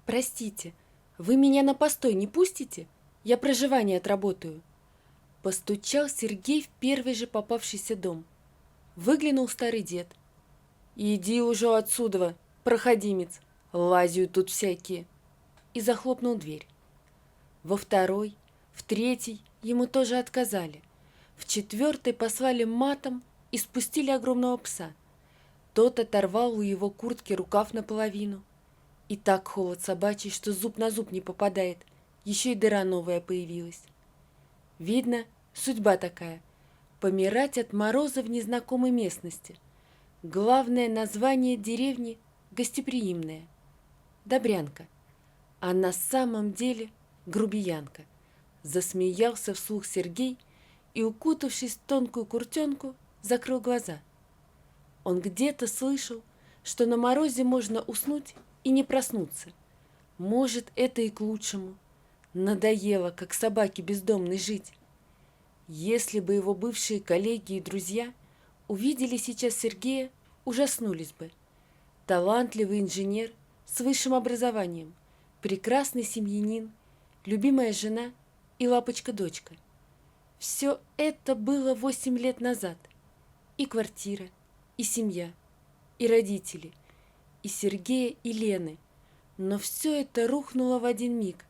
«Простите, вы меня на постой не пустите? Я проживание отработаю». Постучал Сергей в первый же попавшийся дом. Выглянул старый дед. «Иди уже отсюда, проходимец, лазят тут всякие!» И захлопнул дверь. Во второй, в третий ему тоже отказали. В четвертой послали матом и спустили огромного пса. Тот оторвал у его куртки рукав наполовину. И так холод собачий, что зуб на зуб не попадает, еще и дыра новая появилась. Видно, судьба такая — помирать от мороза в незнакомой местности. Главное название деревни — гостеприимное — Добрянка, а на самом деле грубиянка. Засмеялся вслух Сергей и, укутавшись в тонкую куртенку, закрыл глаза. Он где-то слышал, что на морозе можно уснуть и не проснуться. Может, это и к лучшему. Надоело, как собаке бездомной, жить. Если бы его бывшие коллеги и друзья увидели сейчас Сергея, ужаснулись бы. Талантливый инженер с высшим образованием, прекрасный семьянин, любимая жена и лапочка-дочка. Все это было 8 лет назад. И квартира, и семья, и родители, и Сергея, и Лены. Но все это рухнуло в один миг.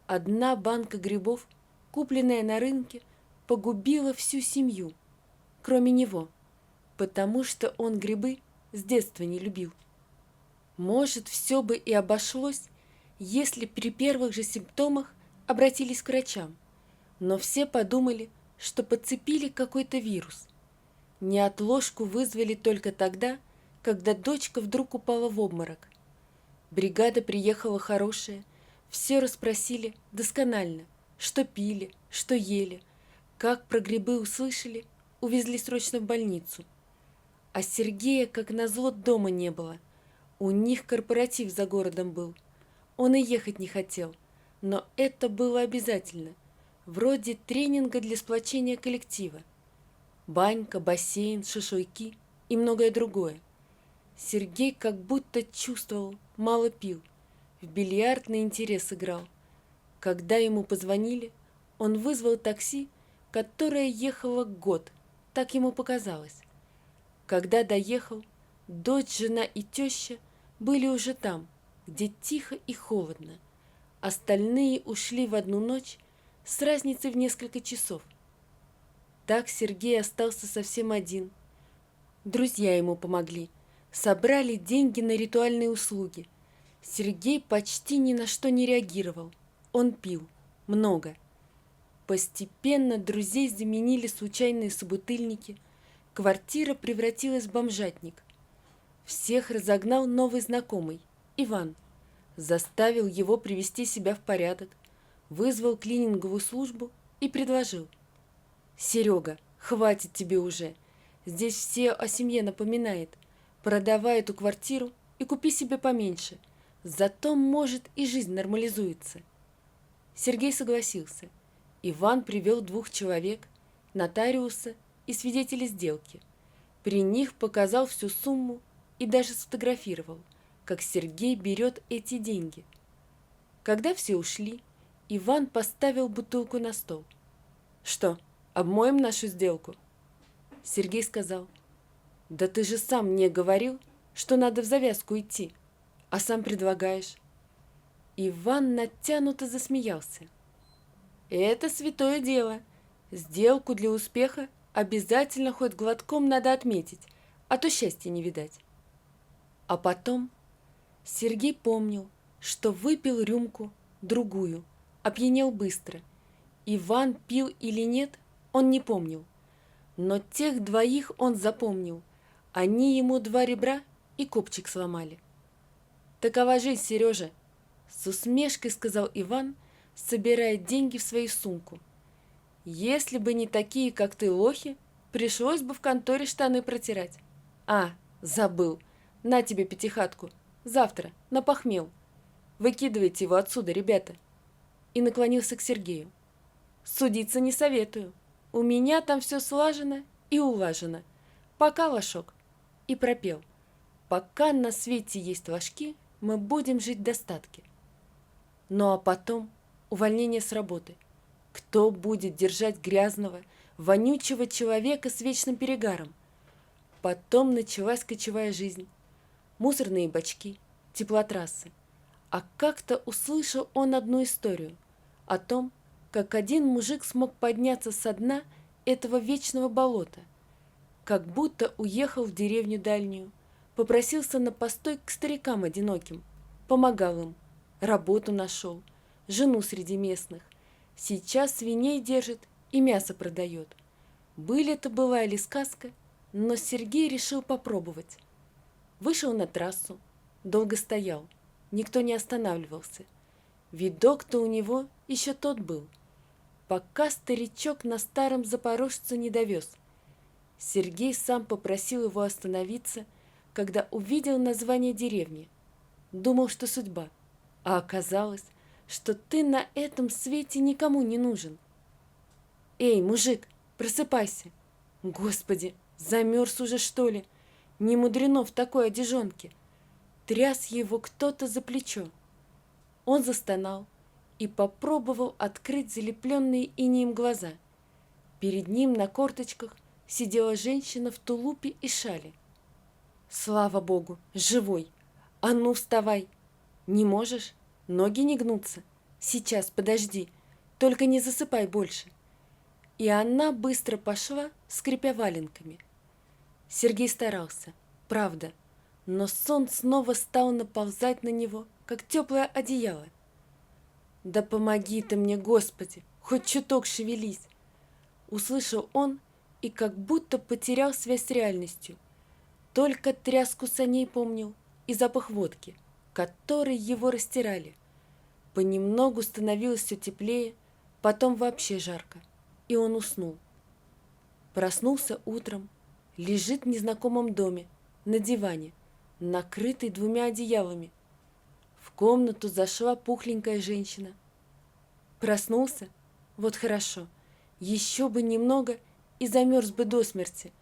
Одна банка грибов, купленная на рынке, погубила всю семью, кроме него, потому что он грибы с детства не любил. Может, все бы и обошлось, если при первых же симптомах обратились к врачам, но все подумали, что подцепили какой-то вирус. Неотложку вызвали только тогда, когда дочка вдруг упала в обморок. Бригада приехала хорошая, все расспросили досконально, что пили, что ели, как про грибы услышали, увезли срочно в больницу. А Сергея, как назло, дома не было. У них корпоратив за городом был. Он и ехать не хотел, но это было обязательно, вроде тренинга для сплочения коллектива. Банька, бассейн, шашлыки и многое другое. Сергей как будто чувствовал, мало пил, в бильярд на интерес играл. Когда ему позвонили, он вызвал такси, которое ехало год, так ему показалось. Когда доехал, дочь, жена и теща были уже там, где тихо и холодно. Остальные ушли в одну ночь с разницей в несколько часов. Так Сергей остался совсем один. Друзья ему помогли, собрали деньги на ритуальные услуги. Сергей почти ни на что не реагировал. Он пил. Много. Постепенно друзей заменили случайные собутыльники. Квартира превратилась в бомжатник. Всех разогнал новый знакомый, Иван. Заставил его привести себя в порядок, вызвал клининговую службу и предложил: «Серега, хватит тебе уже. Здесь все о семье напоминает. Продавай эту квартиру и купи себе поменьше. Зато, может, и жизнь нормализуется». Сергей согласился. Иван привел 2 человек, нотариуса и свидетеля сделки. При них показал всю сумму и даже сфотографировал, как Сергей берет эти деньги. Когда все ушли, Иван поставил бутылку на стол. «Что, обмоем нашу сделку?» Сергей сказал: «Да ты же сам мне говорил, что надо в завязку идти, а сам предлагаешь». Иван натянуто засмеялся. «Это святое дело. Сделку для успеха обязательно хоть глотком надо отметить, а то счастья не видать». А потом Сергей помнил, что выпил рюмку, другую, опьянел быстро. Иван пил или нет, он не помнил. Но тех 2 он запомнил. Они ему 2 ребра и копчик сломали. «Такова жизнь, Сережа», — с усмешкой сказал Иван, собирая деньги в свою сумку. «Если бы не такие, как ты, лохи, пришлось бы в конторе штаны протирать. А, забыл. На тебе 5-хатку. Завтра, на похмел. Выкидывайте его отсюда, ребята». И наклонился к Сергею. «Судиться не советую. У меня там все слажено и улажено. Пока, лошок». И пропел: «Пока на свете есть ложки, мы будем жить в достатке». Ну а потом увольнение с работы. Кто будет держать грязного, вонючего человека с вечным перегаром? Потом началась кочевая жизнь. Мусорные бачки, теплотрассы. А как-то услышал он одну историю о том, как один мужик смог подняться со дна этого вечного болота, как будто уехал в деревню дальнюю, попросился на постой к старикам одиноким, помогал им, работу нашел, жену среди местных. Сейчас свиней держит и мясо продает. Были это была или сказка, но Сергей решил попробовать. Вышел на трассу, долго стоял, никто не останавливался. Видок-то у него еще тот был, пока старичок на старом запорожце не довез. Сергей сам попросил его остановиться, когда увидел название деревни. Думал, что судьба, а оказалось, что ты на этом свете никому не нужен. «Эй, мужик, просыпайся!» «Господи, замерз уже, что ли? Не мудрено в такой одежонке!» Тряс его кто-то за плечо. Он застонал и попробовал открыть залепленные инеем глаза. Перед ним на корточках сидела женщина в тулупе и шале. «Слава Богу, живой! А ну, вставай! Не можешь? Ноги не гнутся? Сейчас, подожди, только не засыпай больше!» И она быстро пошла, скрипя валенками. Сергей старался, правда, но сон снова стал наползать на него, как теплое одеяло. «Да помоги ты мне, Господи, хоть чуток шевелись!» Услышал он и как будто потерял связь с реальностью. Только тряску саней помнил и запах водки, который его растирали. Понемногу становилось все теплее, потом вообще жарко, и он уснул. Проснулся утром, лежит в незнакомом доме, на диване, накрытый 2 одеялами. В комнату зашла пухленькая женщина. Проснулся? Вот хорошо. Еще бы немного и замерз бы до смерти.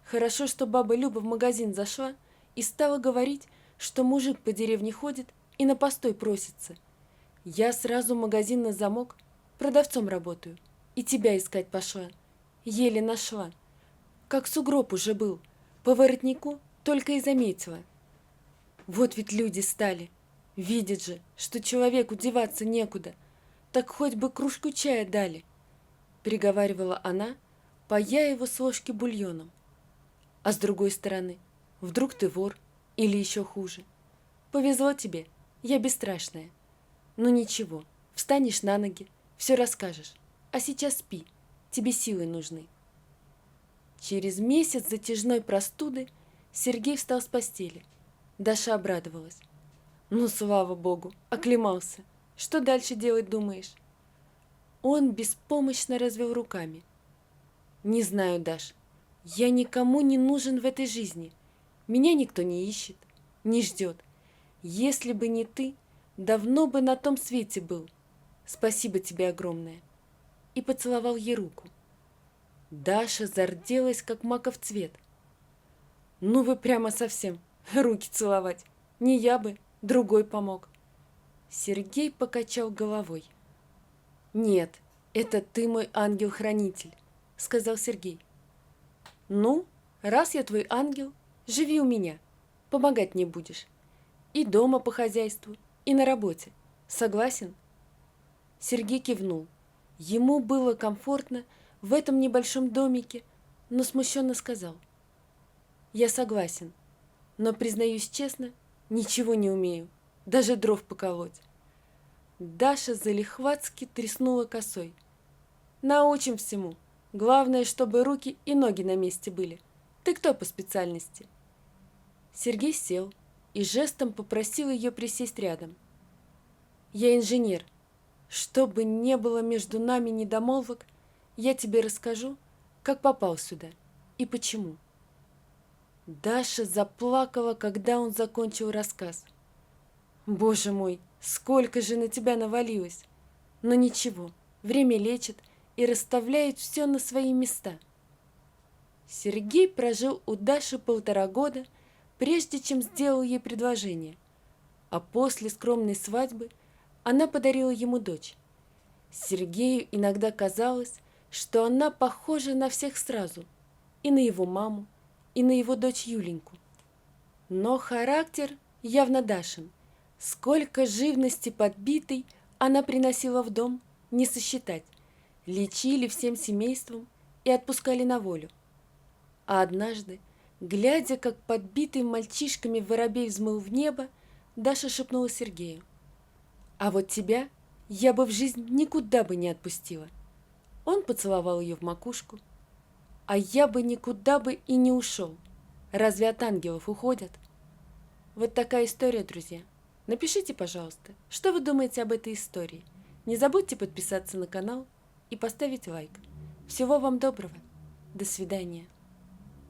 Хорошо, что баба Люба в магазин зашла и стала говорить, что мужик по деревне ходит и на постой просится. Я сразу магазин на замок, продавцом работаю, и тебя искать пошла. Еле нашла. Как сугроб уже был, по воротнику только и заметила. Вот ведь люди стали. Видят же, что человеку деваться некуда. Так хоть бы кружку чая дали, приговаривала она, пая его с ложки бульоном. А с другой стороны, вдруг ты вор или еще хуже. Повезло тебе, я бесстрашная. Ну ничего, встанешь на ноги, все расскажешь. А сейчас спи, тебе силы нужны. Через месяц затяжной простуды Сергей встал с постели. Даша обрадовалась. Ну, слава богу, оклемался. Что дальше делать думаешь? Он беспомощно развел руками. Не знаю, Даш, я никому не нужен в этой жизни. Меня никто не ищет, не ждет. Если бы не ты, давно бы на том свете был. Спасибо тебе огромное. И поцеловал ей руку. Даша зарделась, как маков цвет. Ну вы прямо совсем, руки целовать. Не я бы, другой помог. Сергей покачал головой. «Нет, это ты мой ангел-хранитель», — сказал Сергей. «Ну, раз я твой ангел, живи у меня, помогать мне будешь. И дома по хозяйству, и на работе. Согласен?» Сергей кивнул. Ему было комфортно в этом небольшом домике, но смущенно сказал. «Я согласен, но, признаюсь честно, ничего не умею, даже дров поколоть». Даша залихватски тряснула косой. «Научим всему. Главное, чтобы руки и ноги на месте были. Ты кто по специальности?» Сергей сел и жестом попросил ее присесть рядом. «Я инженер. Чтобы не было между нами недомолвок, я тебе расскажу, как попал сюда и почему». Даша заплакала, когда он закончил рассказ. «Боже мой, сколько же на тебя навалилось! Но ничего, время лечит и расставляет все на свои места». Сергей прожил у Даши 1,5 года, прежде чем сделал ей предложение, а после скромной свадьбы она подарила ему дочь. Сергею иногда казалось, что она похожа на всех сразу, и на его маму, и на его дочь Юленьку. Но характер явно Дашин. Сколько живности подбитой она приносила в дом, не сосчитать. Лечили всем семейством и отпускали на волю. А однажды, глядя, как подбитый мальчишками воробей взмыл в небо, Даша шепнула Сергею: «А вот тебя я бы в жизнь никуда бы не отпустила». Он поцеловал ее в макушку. «А я бы никуда бы и не ушел. Разве от ангелов уходят?» Вот такая история, друзья. Напишите, пожалуйста, что вы думаете об этой истории. Не забудьте подписаться на канал и поставить лайк. Всего вам доброго. До свидания.